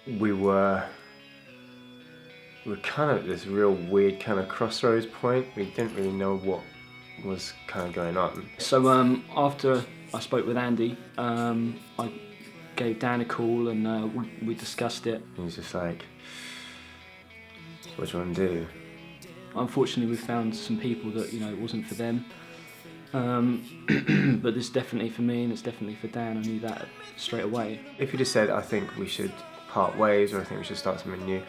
we were kind of at this real weird kind of crossroads point. We didn't really know what was kind of going on. So after I spoke with Andy, I gave Dan a call and we discussed it. He was just like, what do you want to do? Unfortunately, we found some people that, it wasn't for them. But it's definitely for me and it's definitely for Dan. I knew that straight away. If you'd have said, I think we should part ways or I think we should start something new,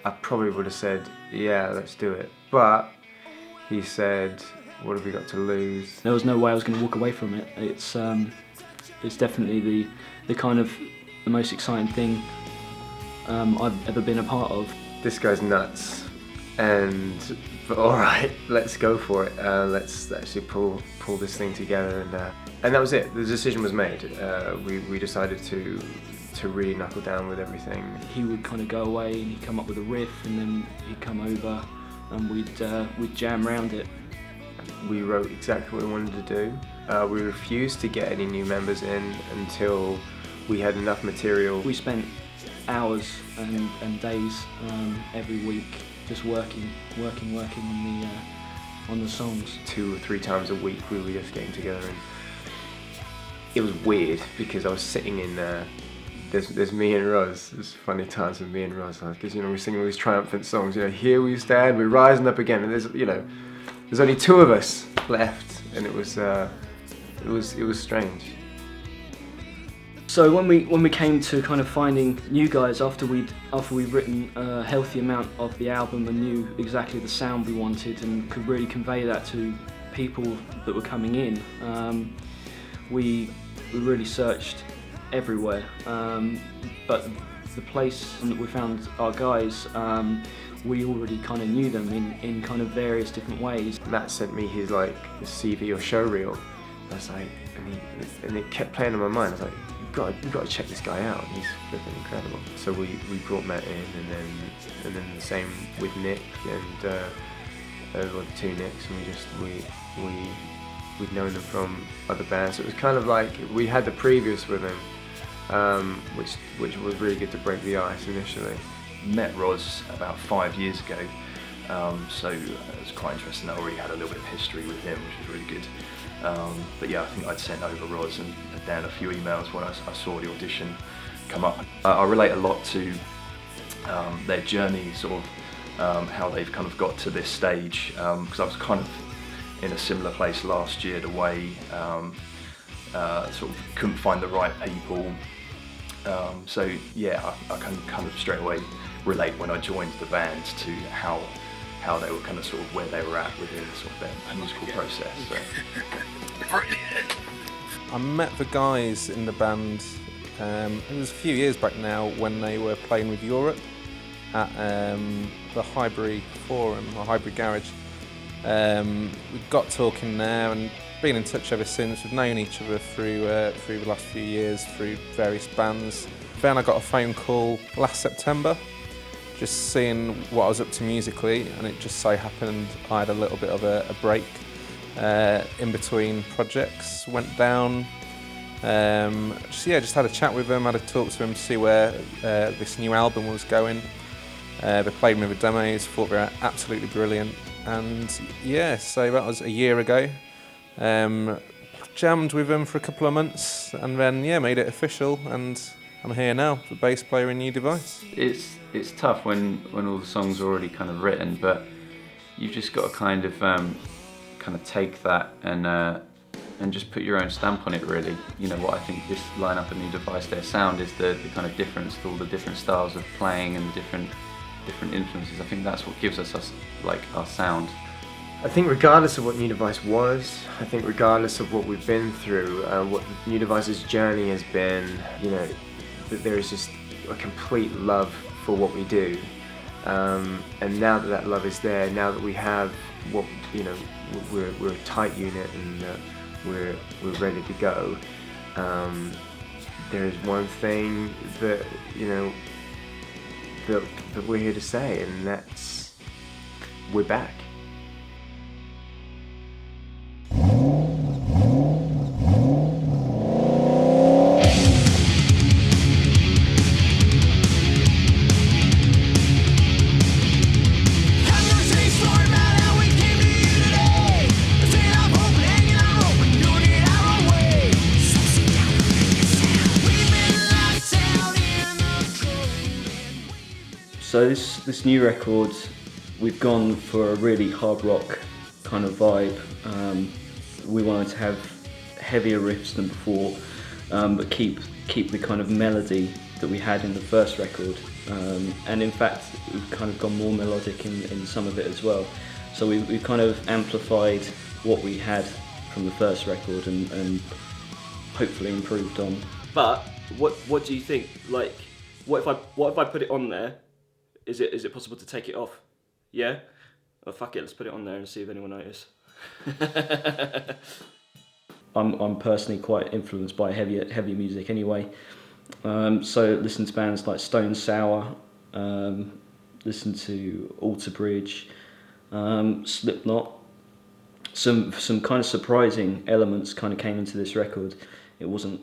I probably would have said, yeah, let's do it. But he said, what have we got to lose? There was no way I was going to walk away from it. It's definitely the kind of the most exciting thing I've ever been a part of. This guy's nuts, but all right, let's go for it. Let's actually pull this thing together, and that was it. The decision was made. We decided to really knuckle down with everything. He would kind of go away and he'd come up with a riff, and then he'd come over and we'd jam around it. We wrote exactly what we wanted to do. We refused to get any new members in until we had enough material. We spent hours and days every week just working on the songs. 2 or 3 times a week we were just getting together, and it was weird because I was sitting in there's me and Roz. There's funny times with me and Roz because we're singing all these triumphant songs. Here we stand, we're rising up again, and there's only 2 of us left, and it was strange. So when we came to kind of finding new guys after we'd written a healthy amount of the album and knew exactly the sound we wanted and could really convey that to people that were coming in, we really searched everywhere. But the place that we found our guys, we already kind of knew them in kind of various different ways. Matt sent me his CV or show reel. I was like, and it kept playing in my mind. I was like, you've got to check this guy out. He's flipping incredible. So we brought Matt in, and then the same with Nick and the 2 Nicks, and we'd known them from other bands. So it was kind of like we had the previous with him, which was really good to break the ice initially. Met Roz about 5 years ago, so it was quite interesting. I already had a little bit of history with him, which was really good. But yeah, I think I'd sent over Roz and Dan a few emails when I saw the audition come up. I relate a lot to their journey, sort of how they've kind of got to this stage, because I was kind of in a similar place last year, the way sort of couldn't find the right people. So yeah, I can kind of straight away relate when I joined the band to how they were kind of sort of where they were at within sort of their musical process. So. I met the guys in the band, it was a few years back now when they were playing with Europe at the Highbury Forum, or Highbury Garage. We got talking there and been in touch ever since. We've known each other through the last few years, through various bands. Then I got a phone call last September, just seeing what I was up to musically, and it just so happened I had a little bit of a break in between projects. Went down, just had a chat with them, had a talk to them to see where this new album was going. They played me with demos, thought they were absolutely brilliant, and yeah, so that was a year ago. Jammed with them for a couple of months, and then made it official, and I'm here now, the bass player in New Device. It's tough when all the songs are already kind of written, but you've just got to kind of take that and just put your own stamp on it, really. What I think this lineup of New Device, their sound is the kind of difference to all the different styles of playing and the different influences. I think that's what gives us our sound. I think regardless of what New Device was, I think regardless of what we've been through, what New Device's journey has been, that there is just a complete love for what we do. And now that love is there, now that we have what, we're a tight unit and we're ready to go, there is one thing that, that we're here to say, and that's, we're back. So this new record, we've gone for a really hard rock kind of vibe. We wanted to have heavier riffs than before, but keep the kind of melody that we had in the first record. And in fact, we've kind of gone more melodic in some of it as well. So we've kind of amplified what we had from the first record and hopefully improved on. But what do you think? Like, what if I put it on there? Is it possible to take it off? Yeah? Oh fuck it, let's put it on there and see if anyone notices. I'm personally quite influenced by heavy music anyway. So listen to bands like Stone Sour, listen to Alter Bridge, Slipknot. Some kind of surprising elements kind of came into this record. It wasn't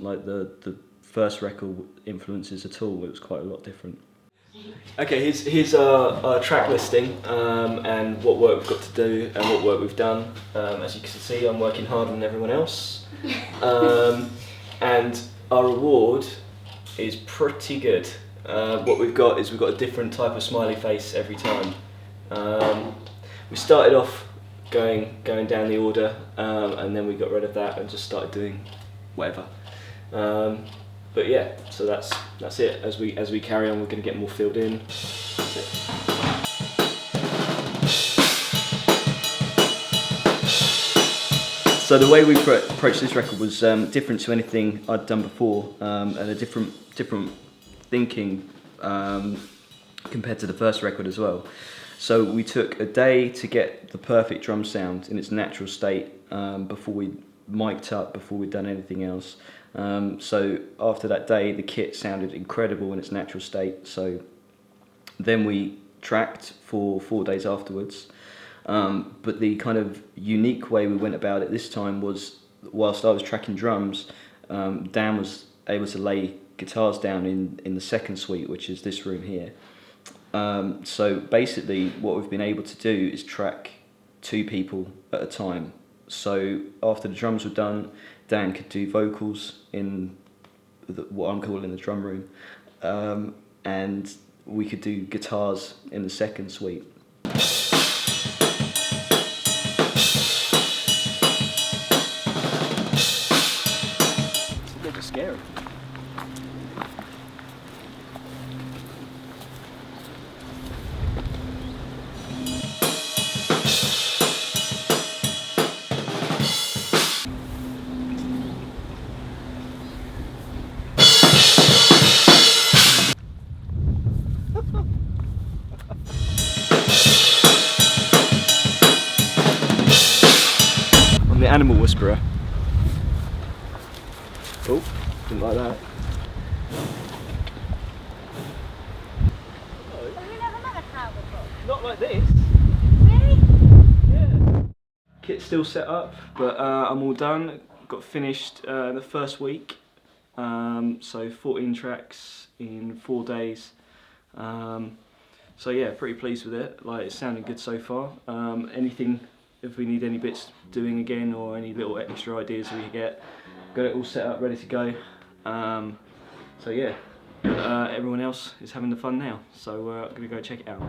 like the first record influences at all. It was quite a lot different. Okay, here's our track listing and what work we've got to do and what work we've done. As you can see, I'm working harder than everyone else. And our reward is pretty good. What we've got is we've got a different type of smiley face every time. We started off going down the order, and then we got rid of that and just started doing whatever. But yeah, so that's it. As we carry on, we're going to get more filled in. That's it. So the way we approached this record was different to anything I'd done before, and a different thinking compared to the first record as well. So we took a day to get the perfect drum sound in its natural state before we mic'd up, before we'd done anything else. So after that day, the kit sounded incredible in its natural state. So then we tracked for 4 days afterwards. But the kind of unique way we went about it this time was, whilst I was tracking drums, Dan was able to lay guitars down in the second suite, which is this room here. So basically what we've been able to do is track 2 people at a time. So after the drums were done, Dan could do vocals in what I'm calling the drum room, and we could do guitars in the second suite. It's a little scary. I'm the animal whisperer. Oh, didn't like that. Have you never met a cow before? Not like this. Really? Yeah. Kit's still set up, but I'm all done. Got finished the first week. So 14 tracks in 4 days. So yeah, pretty pleased with it. Like, it's sounding good so far. Anything, if we need any bits doing again or any little extra ideas we get, got it all set up, ready to go. So yeah, everyone else is having the fun now. So I'm gonna go check it out.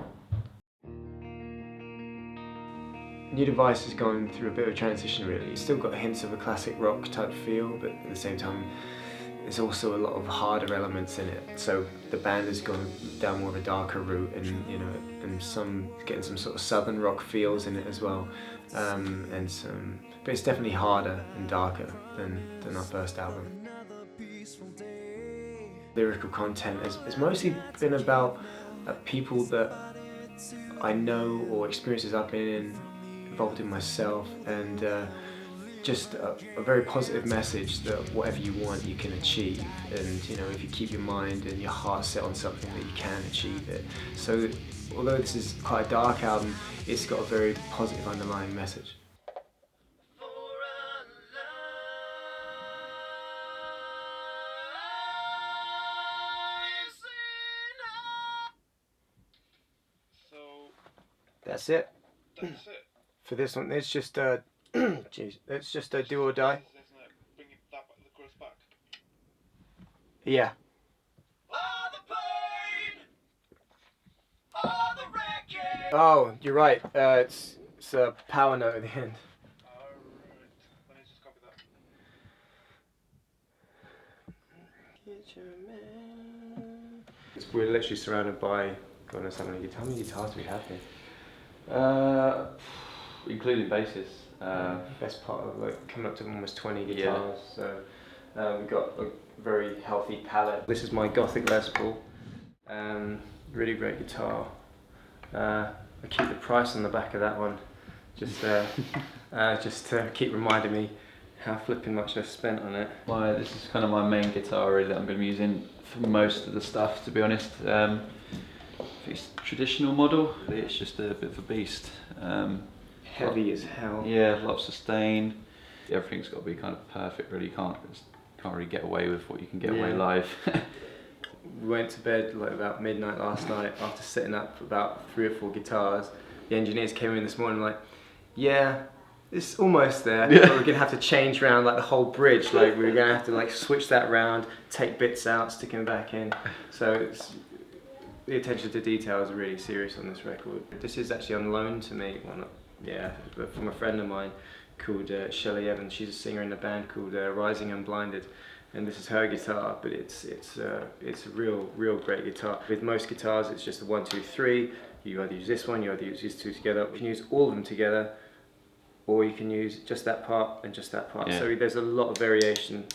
New Device has gone through a bit of a transition really. It's still got hints of a classic rock type feel, but at the same time there's also a lot of harder elements in it. So the band has gone down more of a darker route, and and getting some sort of southern rock feels in it as well. But it's definitely harder and darker than our first album. Lyrical content has mostly been about people that I know or experiences I've been involved in myself, and just a very positive message that whatever you want you can achieve, and if you keep your mind and your heart set on something that you can achieve it. So although this is quite a dark album, it's got a very positive underlying message. That's it. That's it. For this one, it's just geez, it's just a do or die. Bring that the chorus back. Yeah. Oh, you're right. It's a power note at the end. Alright. Let me just copy that. We're literally surrounded by, God knows how many guitars we have here. Including basses. Best part of like coming up to almost 20 guitars. So we've got a very healthy palette. This is my Gothic Les Paul. Really great guitar. I keep the price on the back of that one, just to keep reminding me how flipping much I've spent on it. This is kind of my main guitar really that I'm going to be using for most of the stuff, to be honest. It's a traditional model, it's just a bit of a beast. Heavy as hell. Yeah, a lot of sustain. Everything's got to be kind of perfect really. You can't really get away with what you can get away live. We went to bed like about midnight last night after setting up about 3 or 4 guitars. The engineers came in this morning like, yeah, it's almost there, but we're gonna have to change around like the whole bridge. Like we're gonna have to like switch that round, take bits out, stick them back in. So the attention to detail is really serious on this record. This is actually on loan to me, but from a friend of mine called Shelley Evans. She's a singer in a band called Rising Unblinded. And this is her guitar, but it's a real great guitar. With most guitars, it's just a 1, 2, 3. You either use this one, you either use these 2 together. You can use all of them together, or you can use just that part and just that part. Yeah. So there's a lot of variation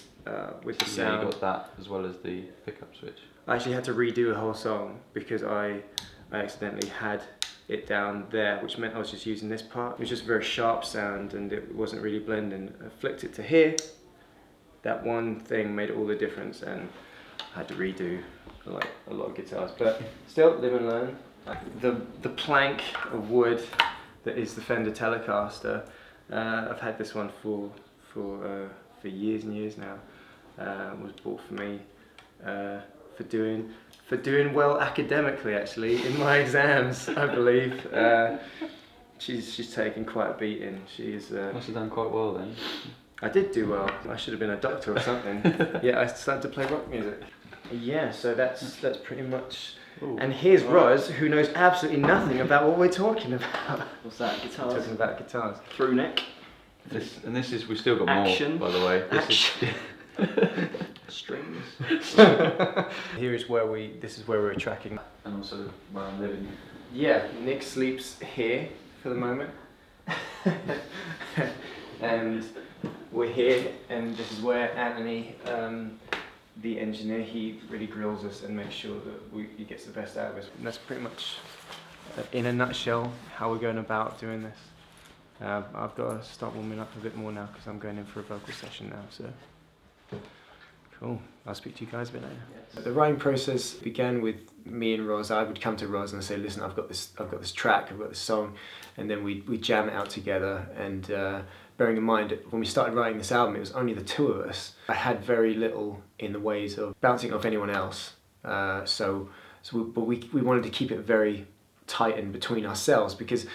with the sound. Yeah, you got that as well as the pickup switch. I actually had to redo a whole song because I accidentally had it down there, which meant I was just using this part. It was just a very sharp sound and it wasn't really blending. I flicked it to here. That one thing made all the difference, and I had to redo like a lot of guitars, but still live and learn. The plank of wood that is the Fender Telecaster, I've had this one for years and years now. Was bought for me for doing well academically, actually in my exams, I believe. She's taken quite a beating. She's Must have done quite well then. I did do well. I should have been a doctor or something. Yeah, I started to play rock music. Yeah, so that's pretty much. Ooh. And here's Roz, who knows absolutely nothing about what we're talking about. What's that? Guitars? Talking about guitars. Through neck. This is, we've still got Action. more, by the way. Action. Strings. Here is where this is where we're tracking. And also where I'm living. Yeah, Nick sleeps here for the moment. And we're here, and this is where Anthony, the engineer, he really grills us and makes sure that he gets the best out of us. And that's pretty much, in a nutshell, how we're going about doing this. I've got to start warming up a bit more now because I'm going in for a vocal session now. So cool. I'll speak to you guys a bit later. Yes. The writing process began with me and Roz. I would come to Roz and say, "Listen, I've got this track, I've got this song," and then we jam it out together. And bearing in mind, when we started writing this album, it was only the 2 of us. I had very little in the ways of bouncing off anyone else. But we wanted to keep it very tight and between ourselves, because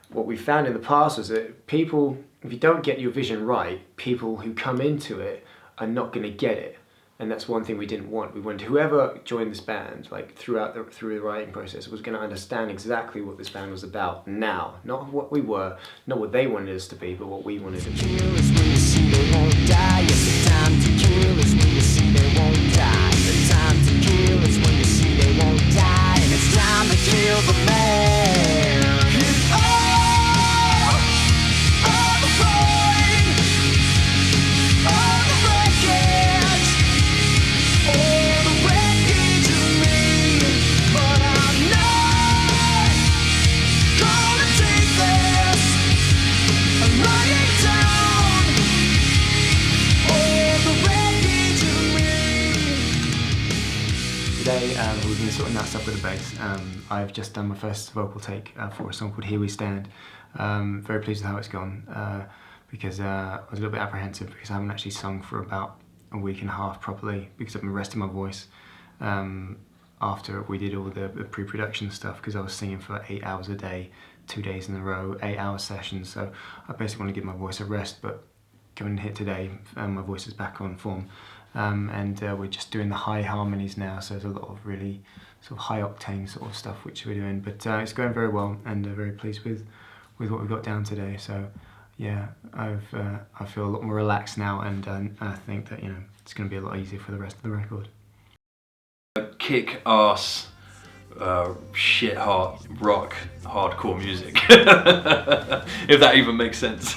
what we found in the past was that people, if you don't get your vision right, people who come into it are not going to get it. And that's one thing we didn't want. We wanted whoever joined this band, like through the writing process, was going to understand exactly what this band was about now. Not what we were, not what they wanted us to be, but what we wanted to be. Today we're going to sort of nuts up with the bass. I've just done my first vocal take for a song called Here We Stand. Very pleased with how it's gone because I was a little bit apprehensive because I haven't actually sung for about a week and a half properly because I've been resting my voice after we did all the pre-production stuff, because I was singing for 8 hours a day, 2 days in a row, 8-hour sessions. So I basically want to give my voice a rest, but going in here today, my voice is back on form. and we're just doing the high harmonies now. So there's a lot of really sort of high octane sort of stuff which we're doing, but it's going very well, and very pleased with what we got down today. So yeah, I feel a lot more relaxed now, and I think that it's going to be a lot easier for the rest of the record. Kick ass, shit hard rock, hardcore music. If that even makes sense.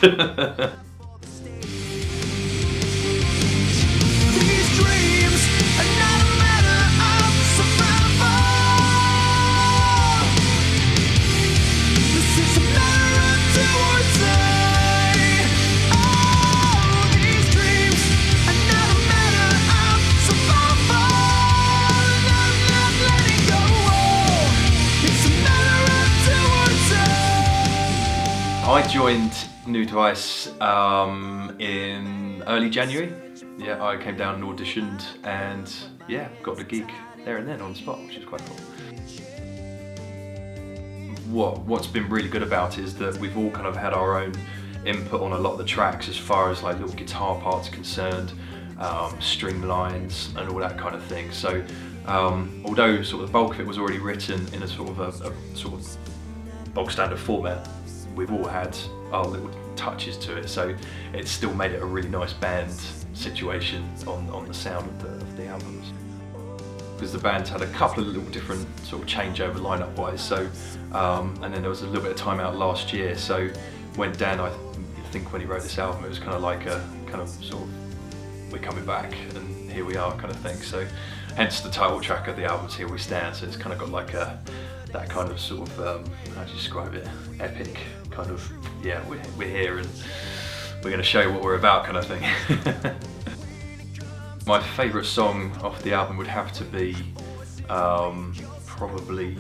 I joined New Device in early January. Yeah, I came down and auditioned, and yeah, got the gig there and then on the spot, which is quite cool. What's been really good about it is that we've all kind of had our own input on a lot of the tracks as far as like little guitar parts are concerned, string lines and all that kind of thing. So although sort of the bulk of it was already written in a sort of a sort of bog standard format, we've all had our little touches to it, so it's still made it a really nice band situation on the sound of the albums. Because the band's had a couple of little different sort of changeover lineup wise, so and then there was a little bit of time out last year, so when Dan, I think when he wrote this album, it was kind of like a kind of sort of, we're coming back and here we are kind of thing, so hence the title track of the album's Here We Stand. So it's kind of got like that kind of sort of, how do you describe it, epic kind of, yeah, we're here and we're going to show you what we're about kind of thing. My favourite song off the album would have to be probably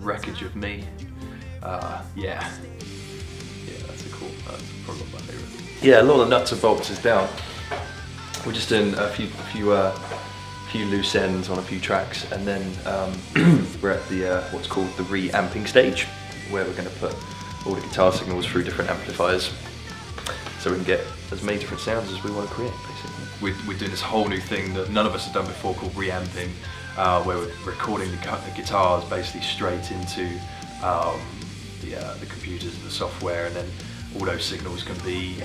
Wreckage of Me. Yeah, that's probably my favourite. Yeah, a lot of the nuts and bolts is down. We're just doing a few loose ends on a few tracks, and then we're at the what's called the re-amping stage, where we're going to put all the guitar signals through different amplifiers, so we can get as many different sounds as we want to create, basically. We're doing this whole new thing that none of us have done before called re-amping, where we're recording the guitars basically straight into the computers and the software, and then all those signals can be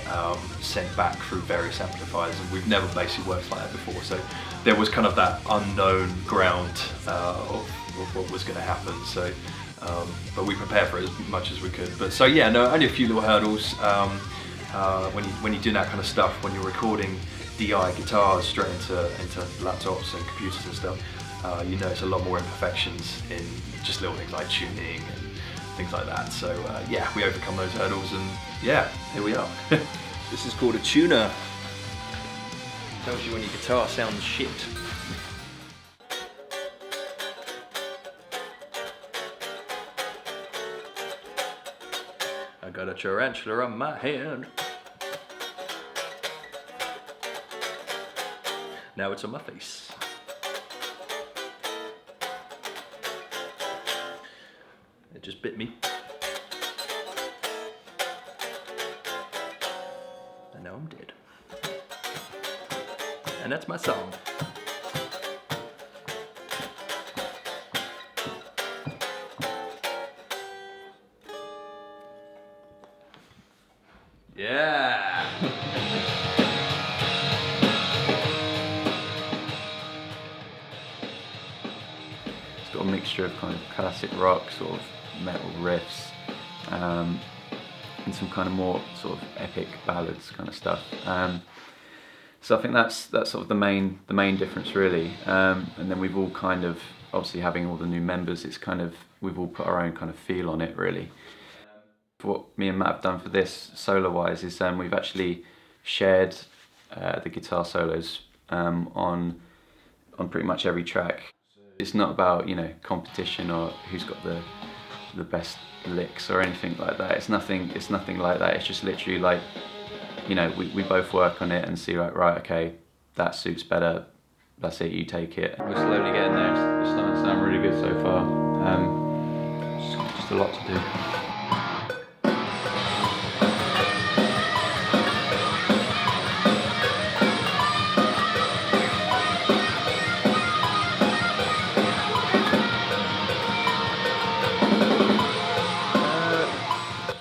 sent back through various amplifiers, and we've never basically worked like that before. So there was kind of that unknown ground of what was going to happen. So, but we prepared for it as much as we could. But so yeah, no, only a few little hurdles. When you do that kind of stuff, when you're recording DI guitars straight into laptops and computers and stuff, you notice a lot more imperfections in just little things like tuning and things like that. So yeah, we overcome those hurdles, and yeah, here we are. This is called a tuner. Tells you when your guitar sounds shit. I got a tarantula on my hand. Now it's on my face. It just bit me. And now I'm dead. And that's my song. Yeah. It's got a mixture of kind of classic rock, sort of metal riffs, and some kind of more sort of epic ballads kind of stuff. So I think that's sort of the main difference really. And then we've all kind of, obviously having all the new members, it's kind of, we've all put our own kind of feel on it really. What me and Matt have done for this solo wise is we've actually shared the guitar solos on pretty much every track. It's not about, you know, competition or who's got the best licks or anything like that. It's nothing like that. It's just literally like, you know, we both work on it and see like, right, okay, that suits better, that's it, you take it. We're slowly getting there. It's starting to sound really good so far. Just a lot to do.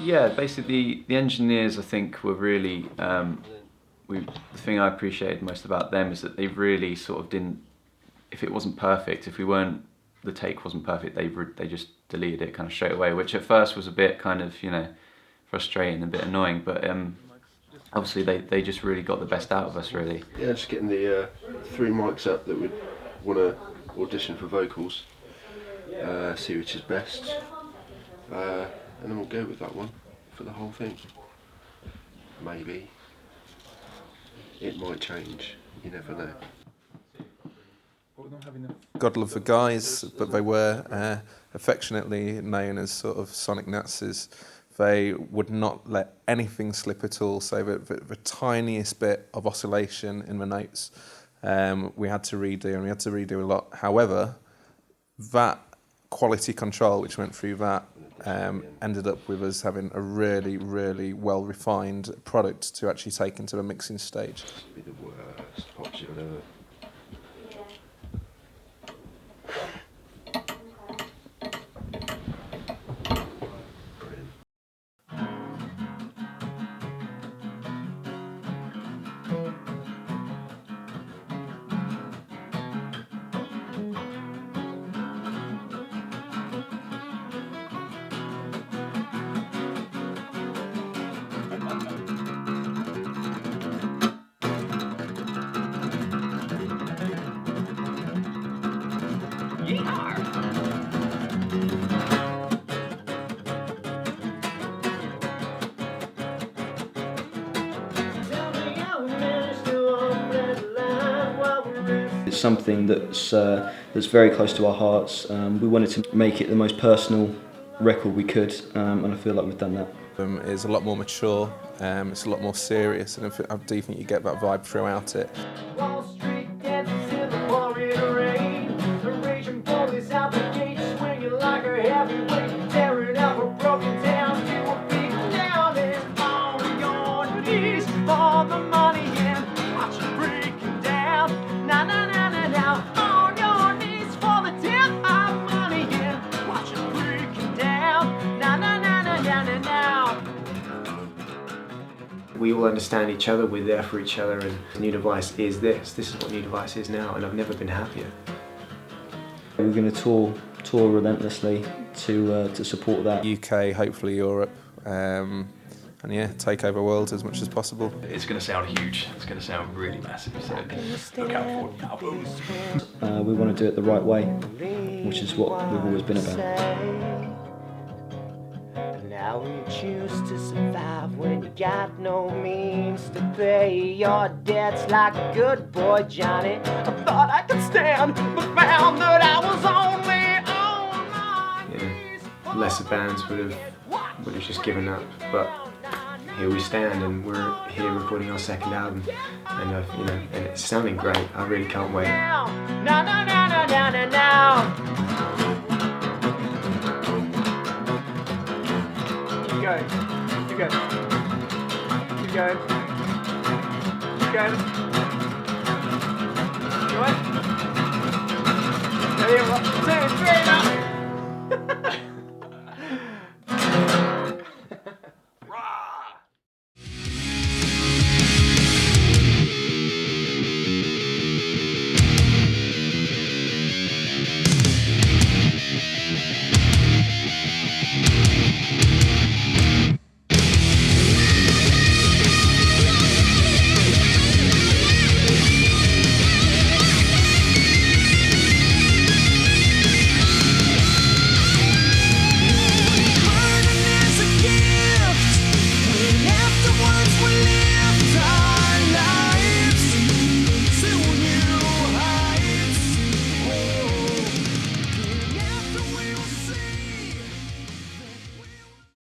Yeah, basically the engineers I think were really, the thing I appreciated most about them is that they really sort of didn't, if it wasn't perfect, if the take wasn't perfect, they just deleted it kind of straight away, which at first was a bit kind of, frustrating, a bit annoying, but obviously they just really got the best out of us, really. Yeah, just getting the 3 mics up that would want to audition for vocals, see which is best, and then we'll go with that one for the whole thing. Maybe. It might change, you never know. God love the guys, but they were affectionately known as sort of Sonic Nazis. They would not let anything slip at all, so the tiniest bit of oscillation in the notes we had to redo, and we had to redo a lot. However, that quality control which went through that ended up with us having a really, really well-refined product to actually take into the mixing stage. This would be the worst pop shit I've ever. It's something that's very close to our hearts. We wanted to make it the most personal record we could, and I feel like we've done that. It's a lot more mature, it's a lot more serious, and I do think you get that vibe throughout it. Wall Street dances in the pouring rain. The raging bullies out the gate, swinging like a heavyweight, tearing up a broken town. You will be down and on your knees for the money and watch it breaking down. Na na na na na, on your knees for the death of money and watch it breaking down. Na na na na na na na. We all understand each other, we're there for each other, and New Device is this is what New Device is now, and I've never been happier. We're going to tour relentlessly to support that. UK, hopefully Europe, and yeah, take over world as much as possible. It's going to sound huge, it's going to sound really massive, so look out for the album. We want to do it the right way, which is what we've always been about. Now you choose to survive when you got no means to pay your debts like a good boy, Johnny. I thought I could stand, but found that I was only on my knees. Lesser bands would have just given up, but here we stand, and we're here recording our second album, and and it's sounding great. I really can't wait. Now, now, now, now, now, now, now. Keep going. Keep going. Keep going. Keep going. Go on. Ready? 1, 2, 3.